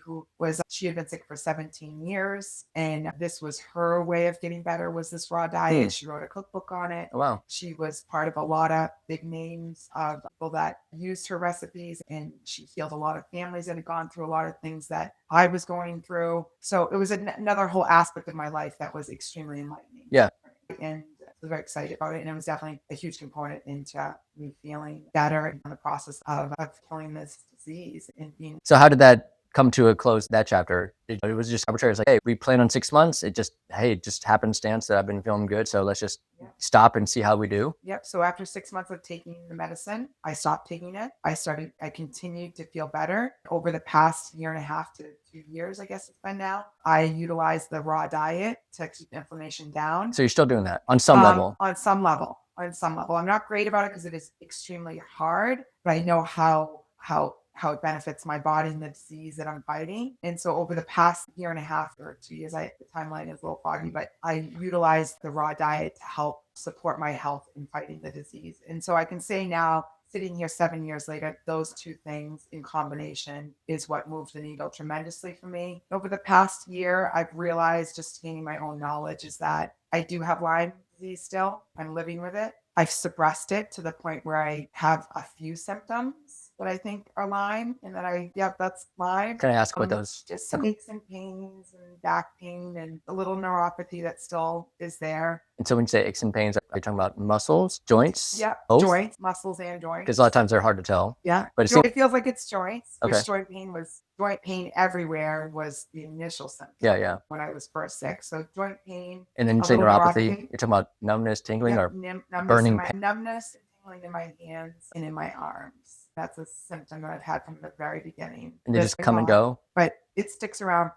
she had been sick for 17 years, and this was her way of getting better, was this raw diet. She wrote a cookbook on it. Oh, wow. She was part of a lot of big names of people that used her recipes, and she healed a lot of families that had gone through a lot of things that I was going through. So it was another whole aspect of my life that was extremely enlightening. Yeah. And I was very excited about it. And it was definitely a huge component into me feeling better in the process of killing this disease and being. So how did that come to a close, that chapter? It was just arbitrary. It's like, hey, we plan on 6 months. It just happenstance that I've been feeling good. So let's just stop and see how we do. Yep. So after 6 months of taking the medicine, I stopped taking it. I continued to feel better. Over the past year and a half to 2 years, I guess it's been now, I utilized the raw diet to keep inflammation down. So you're still doing that on some level? On some level. I'm not great about it because it is extremely hard, but I know how it benefits my body and the disease that I'm fighting. And so over the past year and a half or 2 years, the timeline is a little foggy, but I utilized the raw diet to help support my health in fighting the disease. And so I can say now, sitting here 7 years later, those two things in combination is what moved the needle tremendously for me. Over the past year, I've realized, just gaining my own knowledge, is that I do have Lyme disease still. I'm living with it. I've suppressed it to the point where I have a few symptoms that I think are Lyme, and that that's Lyme. Can I ask what those? Just some aches and pains and back pain and a little neuropathy that still is there. And so when you say aches and pains, are you talking about muscles, joints? Yeah, both? Joints, muscles, and joints. Because a lot of times they're hard to tell. Yeah, but it feels like it's joints. Okay. Joint pain everywhere was the initial symptom. Yeah. When I was first sick, so joint pain. And then you say neuropathy. You're talking about numbness, tingling, or burning? Numbness and tingling in my hands and in my arms. That's a symptom that I've had from the very beginning. And they just come and go? But it sticks around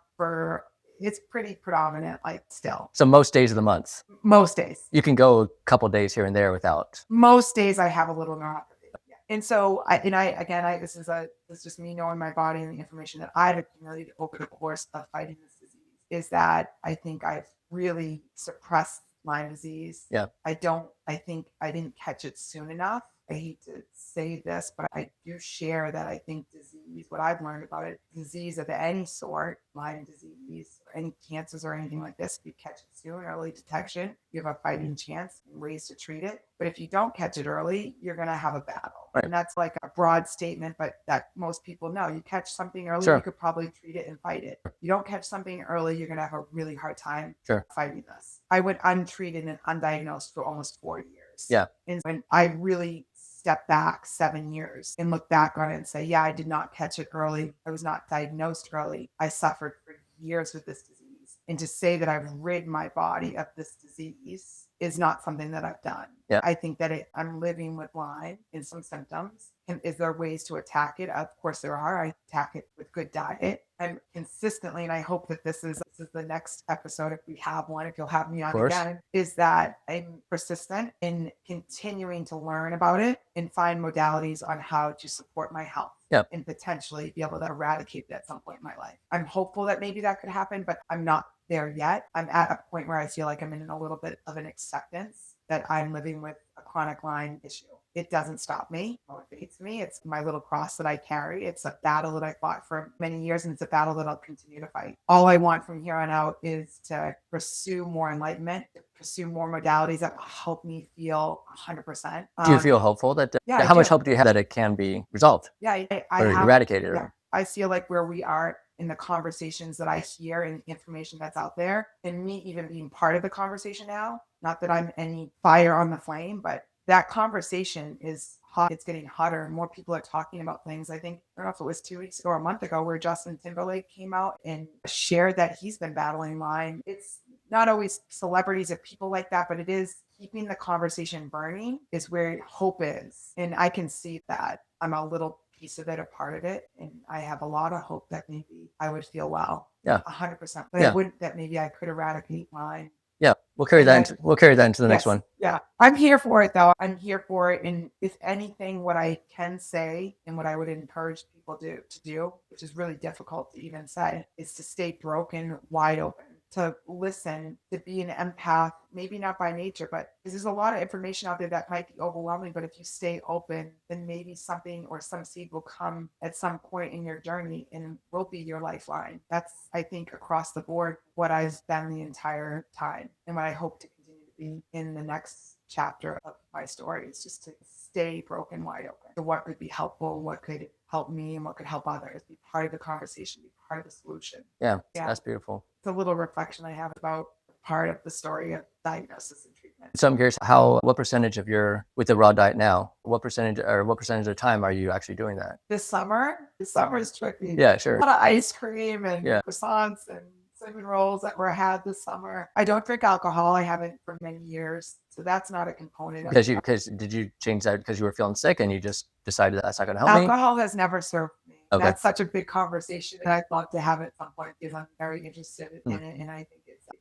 it's pretty predominant, still. So most days of the month? Most days. You can go a couple days here and there without? Most days I have a little neuropathy. Yeah. And so this is just me knowing my body and the information that I've accumulated over the course of fighting this disease, is that I think I've really suppressed Lyme disease. Yeah. I think I didn't catch it soon enough. I hate to say this, but I do share that I think disease, what I've learned about it, disease of any sort, Lyme disease, or any cancers or anything like this, if you catch it soon, early detection, you have a fighting chance and ways to treat it. But if you don't catch it early, you're going to have a battle. Right. And that's like a broad statement, but that most people know. You catch something early, Sure. you could probably treat it and fight it. You don't catch something early, you're going to have a really hard time Sure. fighting this. I went untreated and undiagnosed for almost 4 years. Yeah. And when I really step back 7 years and look back on it and say, yeah, I did not catch it early. I was not diagnosed early. I suffered for years with this disease. And to say that I've rid my body of this disease is not something that I've done. Yeah. I think that I'm living with Lyme and some symptoms. And is there ways to attack it? Of course there are. I attack it with good diet. I'm consistently, and I hope that this is the next episode, if we have one, if you'll have me on again, is that I'm persistent in continuing to learn about it and find modalities on how to support my health. Yep. And potentially be able to eradicate it at some point in my life. I'm hopeful that maybe that could happen, but I'm not there yet. I'm at a point where I feel like I'm in a little bit of an acceptance that I'm living with a chronic Lyme issue. It doesn't stop me, motivates me. It's my little cross that I carry. It's a battle that I fought for many years, and it's a battle that I'll continue to fight. All I want from here on out is to pursue more enlightenment, to pursue more modalities that help me feel 100%. Do you feel hopeful that, how much hope do you have that it can be resolved? Yeah, I or have, eradicated? Yeah, I feel like where we are in the conversations that I hear and the information that's out there, and me even being part of the conversation now, not that I'm any fire on the flame, but that conversation is hot. It's getting hotter and more people are talking about things. I think, I don't know if it was 2 weeks ago or a month ago, where Justin Timberlake came out and shared that he's been battling Lyme. It's not always celebrities or people like that, but it is keeping the conversation burning is where hope is. And I can see that. I'm a little piece of it, a part of it. And I have a lot of hope that maybe I would feel well. Yeah. 100%. But I wouldn't, that maybe I could eradicate Lyme. Yeah, we'll carry that into the next one. Yeah, I'm here for it though. I'm here for it. And if anything, what I can say and what I would encourage people to do, which is really difficult to even say, is to stay broken, wide open, to listen, to be an empath, maybe not by nature, but because there's a lot of information out there that might be overwhelming. But if you stay open, then maybe something or some seed will come at some point in your journey and will be your lifeline. That's, I think, across the board, what I've been the entire time and what I hope to continue to be in the next chapter of my story is just to stay broken, wide open. So what could be helpful, what could help me and what could help others, be part of the conversation, be part of the solution. Yeah. That's beautiful. It's a little reflection I have about part of the story of diagnosis and treatment. So I'm curious, what percentage of with the raw diet now, what percentage of the time are you actually doing that? This summer is tricky. Yeah, sure. A lot of ice cream and croissants and cinnamon rolls that were had this summer. I don't drink alcohol. I haven't for many years. So that's not a component. Because did you change that because you were feeling sick and you just decided that's not going to help me? Alcohol has never served me. Okay. That's such a big conversation that I'd love to have at some point because I'm very interested in it. And I think it's a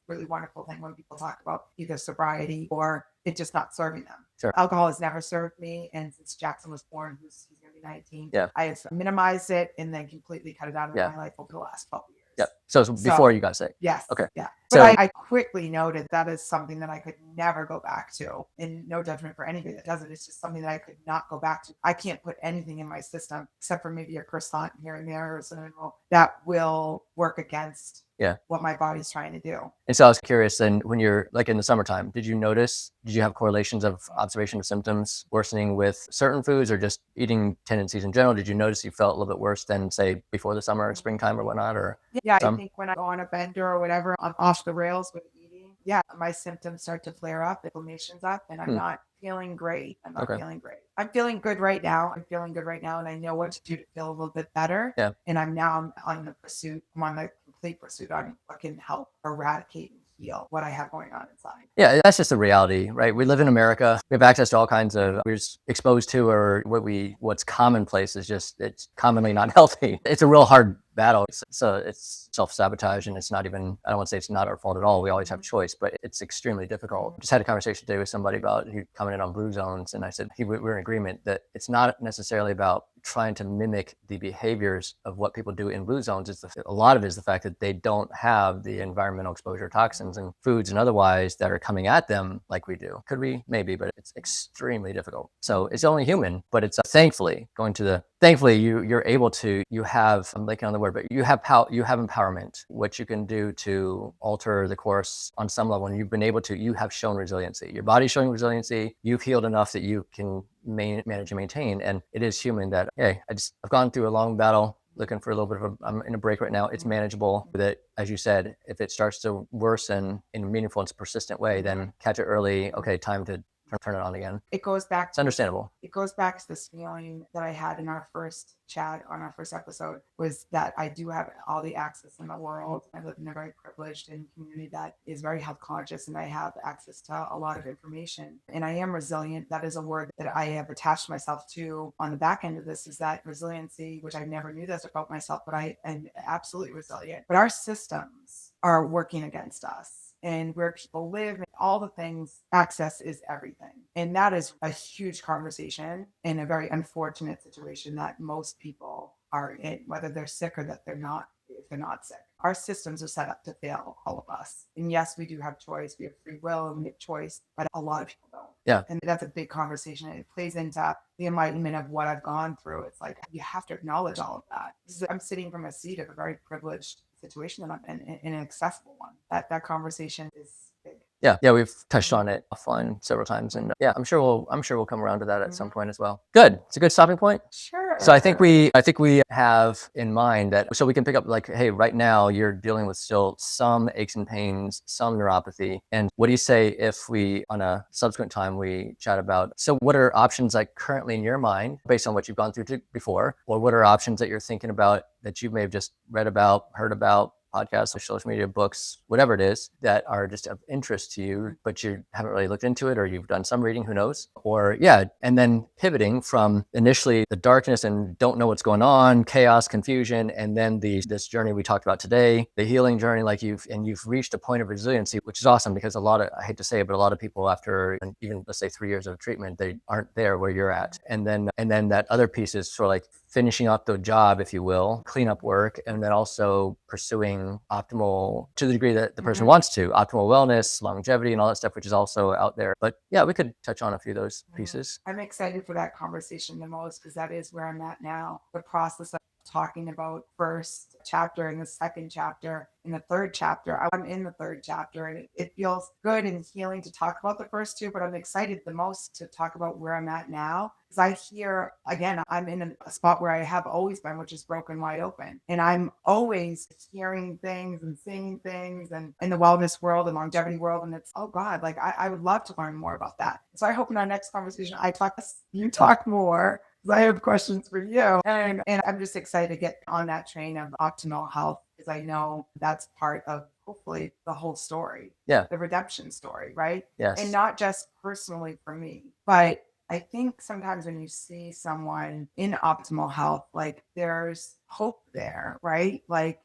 really wonderful thing when people talk about either sobriety or it just not serving them. Sure. Alcohol has never served me. And since Jackson was born, he's going to be 19, I have minimized it and then completely cut it out of my life over the last 12 years. Yep. So before you got sick. Yes. Okay. Yeah. But I quickly noted that is something that I could never go back to. And no judgment for anybody that does it. It's just something that I could not go back to. I can't put anything in my system except for maybe a croissant here and there or something that will work against what my body's trying to do. And so I was curious then, when you're like in the summertime, did you have correlations of observation of symptoms worsening with certain foods or just eating tendencies in general? Did you notice you felt a little bit worse than say before the summer or springtime or whatnot? Or I think when I go on a bender or whatever, I'm off the rails with eating. My symptoms start to flare up, inflammation's up, and I'm not feeling great. I'm not feeling great. I'm feeling good right now. And I know what to do to feel a little bit better. Yeah. And I'm on the pursuit. I'm on the complete pursuit on what can help eradicate and heal what I have going on inside. Yeah, that's just the reality, right? We live in America. We have access to all kinds of, we're exposed to, or what's commonplace is just, it's commonly not healthy. It's a real hard battle. It's self-sabotage, and it's not even, I don't want to say it's not our fault at all. We always have choice, but it's extremely difficult. Just had a conversation today with somebody about who commented on blue zones, and I said, we're in agreement that it's not necessarily about trying to mimic the behaviors of what people do in blue zones. A lot of it is the fact that they don't have the environmental exposure toxins and foods and otherwise that are coming at them like we do. Could we? Maybe, but it's extremely difficult. So it's only human, but it's thankfully you're able to, you have, I'm blanking on the word, but you have you have empowerment, what you can do to alter the course on some level. And you have shown resiliency. Your body's showing resiliency. You've healed enough that you can manage and maintain. And it is human that, hey, I've gone through a long battle, looking for a little bit of I'm in a break right now. It's manageable. That, as you said, if it starts to worsen in a meaningful and persistent way, then catch it early. Okay, time to turn it on again. It goes back. It's understandable. It goes back to this feeling that I had in our first chat on our first episode, was that I do have all the access in the world. I live in a very privileged community that is very health conscious, and I have access to a lot of information. And I am resilient. That is a word that I have attached myself to on the back end of this, is that resiliency, which I never knew this about myself, but I am absolutely resilient. But our systems are working against us. And where people live and all the things, access is everything. And that is a huge conversation in a very unfortunate situation that most people are in, whether they're sick or that they're not, if they're not sick. Our systems are set up to fail all of us. And yes, we do have choice. We have free will and we have choice, but a lot of people don't. Yeah. And that's a big conversation. And it plays into the enlightenment of what I've gone through. It's like, you have to acknowledge all of that. I'm sitting from a seat of a very privileged situation that I'm in an accessible one. That conversation is big. Yeah, we've touched on it offline several times, and yeah, I'm sure we'll come around to that at some point as well. Good, it's a good stopping point. Sure. So I think we have in mind that, so we can pick up like, hey, right now you're dealing with still some aches and pains, some neuropathy, and what do you say if we, on a subsequent time, we chat about, so what are options like currently in your mind based on what you've gone through before, or what are options that you're thinking about that you may have just read about, heard about, podcasts, social media, books, whatever it is, that are just of interest to you, but you haven't really looked into it, or you've done some reading, who knows? Or yeah, and then pivoting from initially the darkness and don't know what's going on, chaos, confusion, and then this journey we talked about today, the healing journey, like you've reached a point of resiliency, which is awesome, because I hate to say it, but a lot of people after even let's say 3 years of treatment, they aren't there where you're at. And then that other piece is sort of like finishing up the job, if you will, cleanup work, and then also pursuing optimal, to the degree that the person wants to, optimal wellness, longevity, and all that stuff, which is also out there. But yeah, we could touch on a few of those pieces. I'm excited for that conversation the most, because that is where I'm at now. The process of talking about first chapter and the second chapter and the third chapter. I'm in the third chapter, and it feels good and healing to talk about the first two, but I'm excited the most to talk about where I'm at now. Because I hear, again, I'm in a spot where I have always been, which is broken wide open. And I'm always hearing things and seeing things, and in the wellness world and longevity world. And it's, oh God, like I would love to learn more about that. So I hope in our next conversation, you talk more, because I have questions for you. And I'm just excited to get on that train of optimal health, because I know that's part of hopefully the whole story. Yeah. The redemption story, right? Yes. And not just personally for me, but I think sometimes when you see someone in optimal health, like there's hope there, right? Like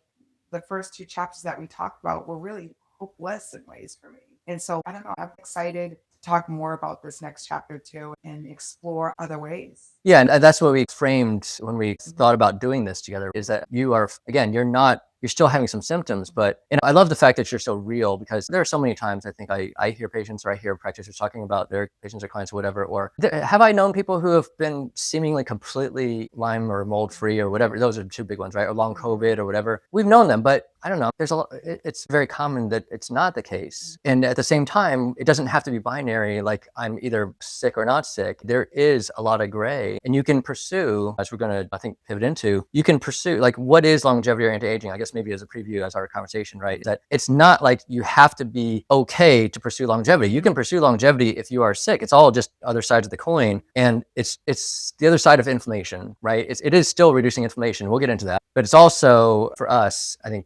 the first two chapters that we talked about were really hopeless in ways for me. And so I don't know, I'm excited to talk more about this next chapter too, and explore other ways. Yeah, and that's what we framed when we thought about doing this together, is that you are, again, you're still having some symptoms, but I love the fact that you're so real, because there are so many times I think I hear patients, or I hear practitioners talking about their patients or clients or whatever, or have I known people who have been seemingly completely Lyme or mold free or whatever, those are two big ones, right? Or long COVID or whatever. We've known them, but I don't know, it's very common that it's not the case. And at the same time, it doesn't have to be binary, like I'm either sick or not sick. There is a lot of gray, and you can pursue, as we're going to, I think, pivot into, you can pursue, like, what is longevity or anti-aging? I guess maybe as a preview, as our conversation, right? That it's not like you have to be okay to pursue longevity. You can pursue longevity if you are sick. It's all just other sides of the coin. And it's the other side of inflammation, right? It is still reducing inflammation. We'll get into that. But it's also, for us, I think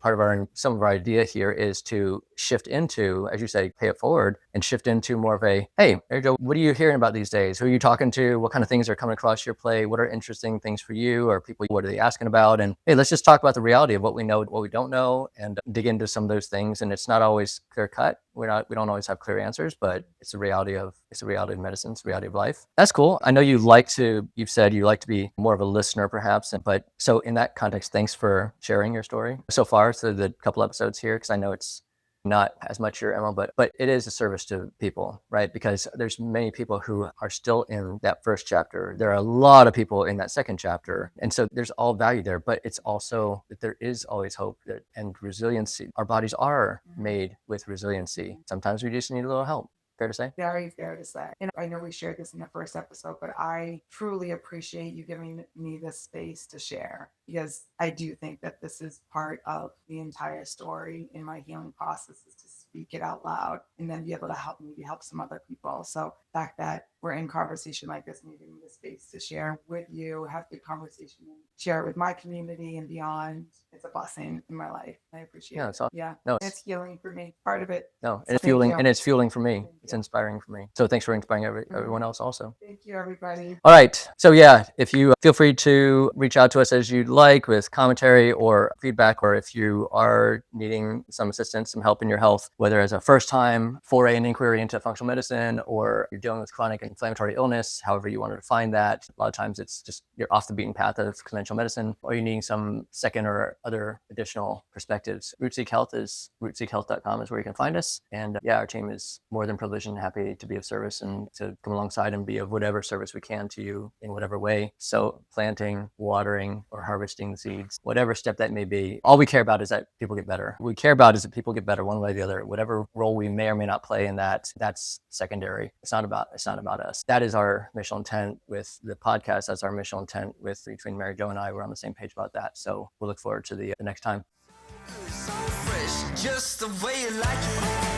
some of our idea here is to shift into, as you say, pay it forward, and shift into more of a, hey, Mary Jo, what are you hearing about these days? Who are you talking to? What kind of things are coming across your plate? What are interesting things for you? Or people, what are they asking about? And hey, let's just talk about the reality of what we know, what we don't know, and dig into some of those things. And it's not always clear cut. We don't always have clear answers, but it's the reality of medicine, it's the reality of life. That's cool. I know you've said you like to be more of a listener perhaps, but so in that context, thanks for sharing your story so far through the couple episodes here, because I know it's not as much your MO, but it is a service to people, right? Because there's many people who are still in that first chapter. There are a lot of people in that second chapter. And so there's all value there, but it's also that there is always hope and resiliency. Our bodies are made with resiliency. Sometimes we just need a little help. Fair to say? Very fair to say. And I know we shared this in the first episode, but I truly appreciate you giving me this space to share, because I do think that this is part of the entire story in my healing process, is to speak it out loud and then be able to help some other people. So the fact that we're in conversation like this and you give me the space to share with you, have the conversation and share it with my community and beyond, it's a blessing in my life. I appreciate it. It's awesome. Yeah. No, it's healing for me. Part of it. No, So and it's fueling for me. It's inspiring for me. So thanks for inspiring everyone else also. Thank you, everybody. All right. So yeah, if you feel free to reach out to us as you'd like with commentary or feedback, or if you are needing some assistance, some help in your health, whether as a first time foray and inquiry into functional medicine, or you're dealing with chronic inflammatory illness, however you want to define that. A lot of times it's just you're off the beaten path of conventional medicine, or you're needing some second or other additional perspectives. RootSeek Health is rootseekhealth.com is where you can find us. And yeah, our team is more than privileged and happy to be of service and to come alongside and be of whatever service we can to you in whatever way. So planting, watering, or harvesting the seeds, whatever step that may be, all we care about is that people get better. What we care about is that people get better one way or the other. Whatever role we may or may not play in that, that's secondary. It's not about us. That is our mission intent with the podcast. That's our mission intent between Mary Jo and I. We're on the same page about that. So we'll look forward to the next time. So fresh, just the way you like it.